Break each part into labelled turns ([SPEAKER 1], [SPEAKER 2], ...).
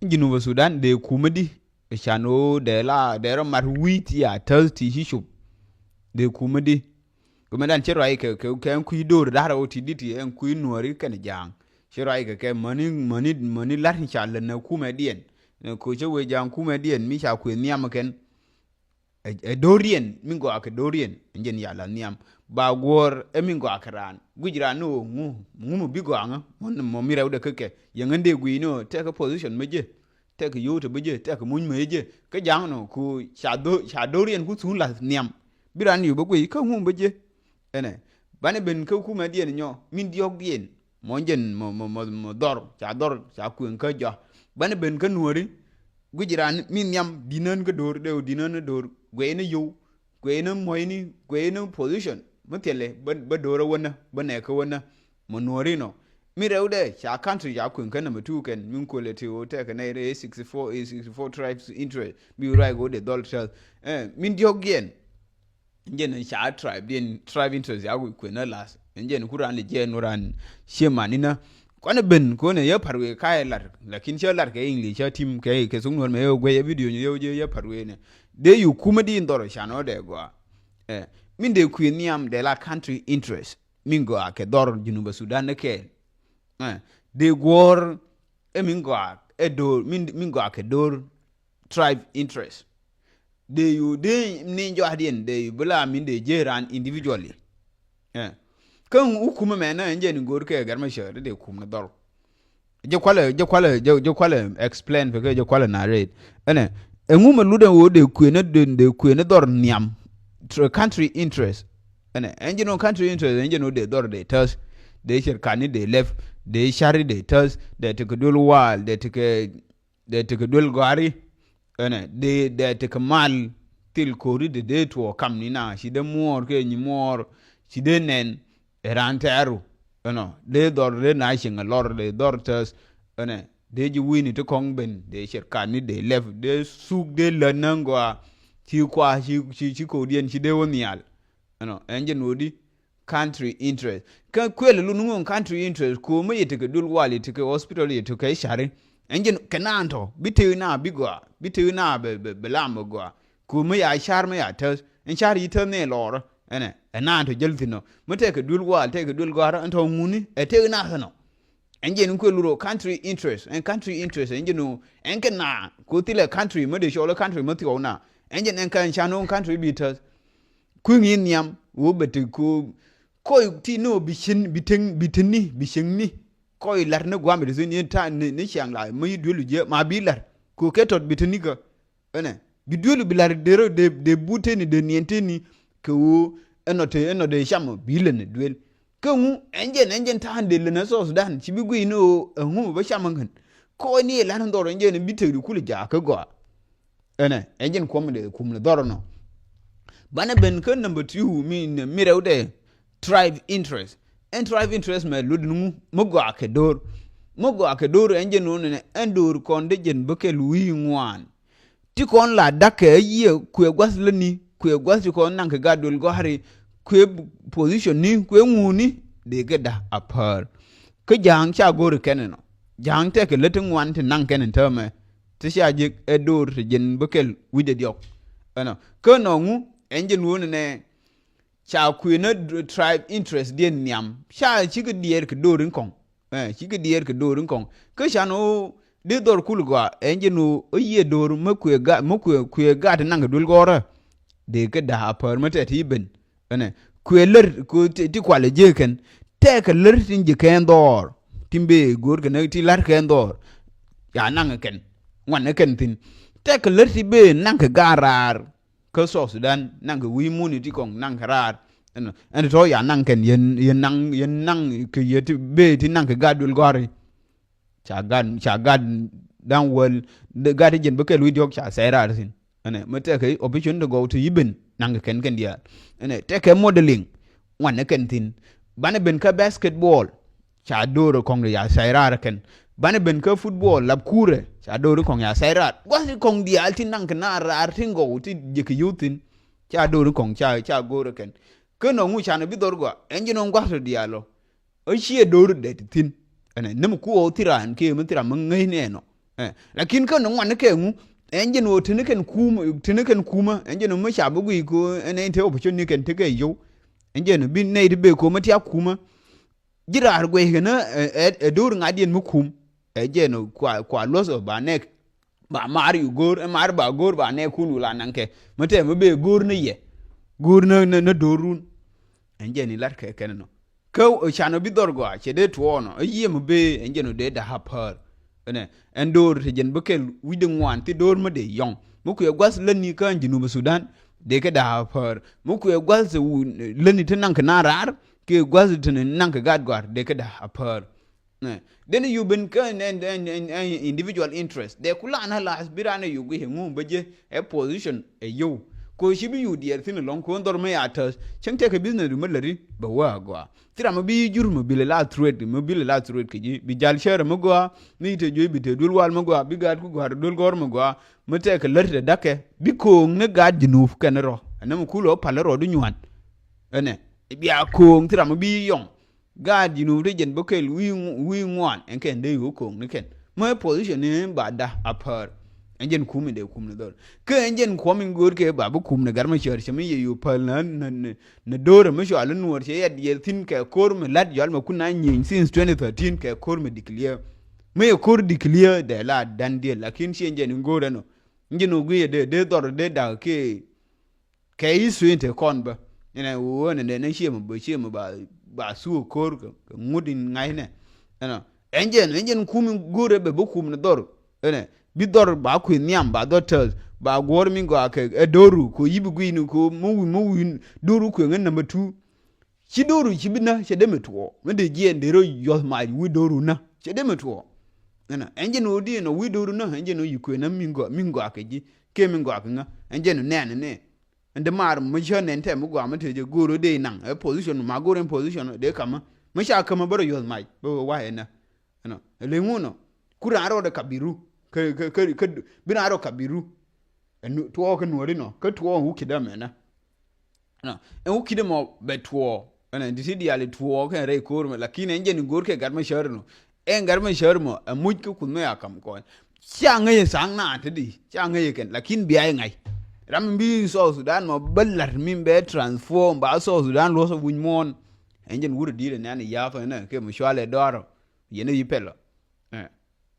[SPEAKER 1] Junuba Sudan de kumadi shano de ra mar wheat ya thirsty hishup de kumadi kumadan chero ai ke ku dor dara oti diti en ku nuori kan jang chero ai ke money lar inshallah na kuma dien ko je we jang kuma dien mi sha ku niam ken e dorien mingo ak dorien njen yala niam ba gor e mingo akran gujira no ngu bigo anga mo mi rewde keke yangande guino take a position meje take yoto beje take mun meje ke jang no ku sha dorien ku sun la niam biran yu bagwe ka ngu beje ene bane ben ka ku ma dien nyo min diok dien mo njen mo dor cha ku en ka jo bane ben ka nuori gujiran min niam dinan ka dor de dinan dor gwene yu gwene moyni gwene position mutele ba dora wona ba ne ka wona monorino mi rewde cha country ya kun kana mutu ken min ko le te o te ka ne 64 tribes interest bi rai go de dollar min diogien njen cha tribe interest ya ku na las njen kuran le je noran shemanina kwana ben ko ne ya parwe kai lar lakin che lar ke english ya tim ke sung no me yo gwe video yo ya parwe ne de yu kuma di ndoro chano de go min de ku niam de la country interest min go ke dor Junuba Sudan ne ke de gor min go do min go ke dor tribe interest de yu de ni jo adien de bula min de jeran individually kan hukuma mena nje ni gor ke garma shere de kum na dor je kwale explain fe je kwale narrate ene enguma ludan wo de ku na dor niam country interest ene enje no country interest enje no de dor de tas de sher kani de left de shari de tas de te dul wal de te dul gari ene de te mal til kori de to kam ni na shi de mor ke ni mor shi de nen eranteru de dor de na shinga lor de dor tas de ji wini to kong ben de sherkani de left de suk de lanangwa ti kwa chi ko dien chi de wonial enje nodi country interest ka kwele lu nungon country interest ko me yete ke dul wali te ke hospital yete ke share enje kenanto bitena bigwa bitena be lamgo ko me ya shar me ya tas en shar yite ne lor na to jeltino mate ke dul wal te ke dul gara anto nguni te na hano enje nko luro country interest and country interest enje no enke na ko tile country mo de shola country mo ti ona enje en kan chano country bitters ku ngi niam wo bete ko ti no bishin biteni bishingni ko lar ne gwambe de ni ta ne chiang la mo dulu je ma bilar ko ketot biteni ko bi dulu bilar de buteni de nienteni ko enote shamo bilene duel kengu enjen ta hande le na so Sudan chibigu ino ngu ba shamangan ko ni la nan doro enjen biteri kuli ja ka go enjen ko me kumne doro no bana ben kan number 2 min mirewde tribe interest and tribe interest me ludnu mogo akedor enjen no ne endur kon de jen beke lui ngwan ti kon la dake ye ku gwaslani ku gwasi ko nan ka gadol go hari ku position ni ku nguni de geda apar ke jang cha gor keneno jang te ke letin wan te nan kenen tame ti sha je edor jen bekel wide diok ko no ngu enjen won ne cha ku na tribe interest den niam sha chi ke dier ke dorin kon chi ke dier ke dorin kon ke sha no de dor kulgwa enjenu oye dor makwe ga nan ga dul gora de ga da par mata ti ben kweler ko ti kwale je ken te ka ler tin je ken dor timbe gor ga ti lar ken dor ya nan ken wan ken tin te ka ler ti be nan ga garar ko so Sudan nan ga wi muni ti kong nan garar to ya nan ken yen nan ke yeti be ti nan ga dul gori chagan dan wal de gadi jen bekel wi diok cha sera sin mate ke option to go to yibin nang ken dia take modeling wan ken tin bana ben ka basketball cha doro kong ya sera ken bana ben ka football lab kure cha doro kong ya sera wasi kong dia altin nang na rar tin go ti je ke yutin cha doro kong cha goro ken no ngu cha no bi dorgo enjino ngwaso dialo o chie doro de tin nem ku o tiran ke mutira mangai ne no Lakin ka no wan ke ngu engine wo tineken kuma engine mo sha bugu ko ene te opportunity ken te ke yo engine bi ne de be ko matia kuma jirar gwe na dur ngadien mu kum engine kwa loso ba ne ba mari gor mar ba gor ba ne kunu la nanke mate mo be gor ne ye gor na dorun engine lar ke ken no ko chano bi dor go che de tuono yie mo be engine de da hapar ene endor te jen bekel wide ngwan ti dor ma de yong mo ku gwas lani kan jinu Sudan de ke da hapar mo ku gwas lani te nan kana rar ke gwas te nan ka gadgwar de ke da hapar then you been kan and individual interest de kula na la asbirana yu ge ngu beje a position a yo ko shi bi yu dier tin long ko ndor me atas chen te ke business mo lari ba wa gwa tira mo bi jur mo bi la trade ke bi jal shere mo gwa ni te joy bi te dul wal mo gwa bi gad ku gwa dul gor mo gwa mo te ke larte dake bi ko ne gad jinuf ken ro na mo kulo pale ro du nywan ene bi a ko tira mo bi yong gad jinuf de jen bokel wi ngwan en ken de yo ko ne ken mo position ni ba da apar enjen kumi de kum ne dor ke enjen komin gor ke babu kum ne garma shar shami ye yu pal na dor me sho alun wor che yad ye tin ke kor me lad yal ma kuna nyin since 2013 ke kor me declare me kor declare de la dan de lakin shi enjen ngora no enjen ogu de dor de da ke isu inte kon ba ina wo ne shi me ba su kor ngudin ngai ne no enjen kumi gore be kum ne dor ene bi dor ba ku niam ba doctors ba gor mi go ake doru ko yibi guinu ko mu doru ko ngan number 2 chi doru chi bina che de metuo me de gi endero yo ma wi doru na che de metuo na enje no di no wi doru na enje no yiku na mingo ake ji ke mingo ake nga enje no ne ende mar mo jone ente mo go amate je goro de nan e position ma goro in position de kama mo sha kama baro yo ma bo wa ena no le nguno kura aro de kabiru ke bina aro kabiru enu tuo ke nuori no ke tuo hu kida mena no en hu kida mo be tuo ena disidi ale tuo ke re kor me lakini enje ni gor ke garma shar no en garma shar mo amuj ke kun me akam ko cha ngaye sang na tedi cha ngaye ken lakini biya ngai ram bi so Sudan mo ballar min be transform ba so Sudan lo so wunmon enje wuro dire ne an ya fa na ke mo shwale doro yene yipelo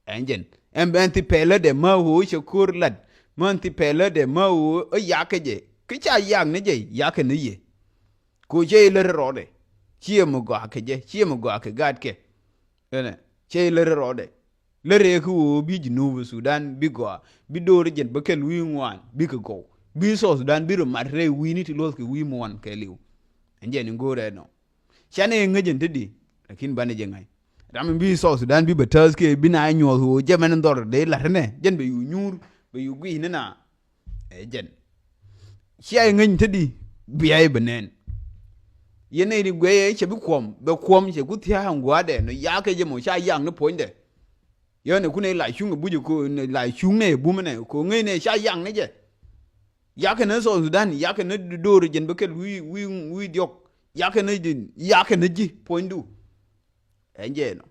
[SPEAKER 1] enjen en benti pele de ma ho shakur lad manti pele de ma ho yakeje kicha yang ne je yake ne ye ko je le rode chie mo go akeje chie mo go ake gad ke ene che le rode le re ku bi jinu Sudan bi go bi do re jen bekel wi ngwan bi ko go bi so Sudan bi ro matre wi ni ti los ke wi mo wan ke liu enjen ngore no chane ngejen tedi lakin bane je ngai ram bi so Sudan bi betas ke bina nyo ho je men ndor de la ne jen be yu nyur be yu gwi ne na jen chia ngin tedi bi ai benen yene ri gwe che bi kom che gutia hangwa de no ya ke je mo sha yang ne point de yo ne kune la shung bu ju ko la shung ne bu mene ko ngai ne sha yang ne je ya ke ne so Sudan ya ke ne do jen be ke wi diok ya ke ne ji point du enje no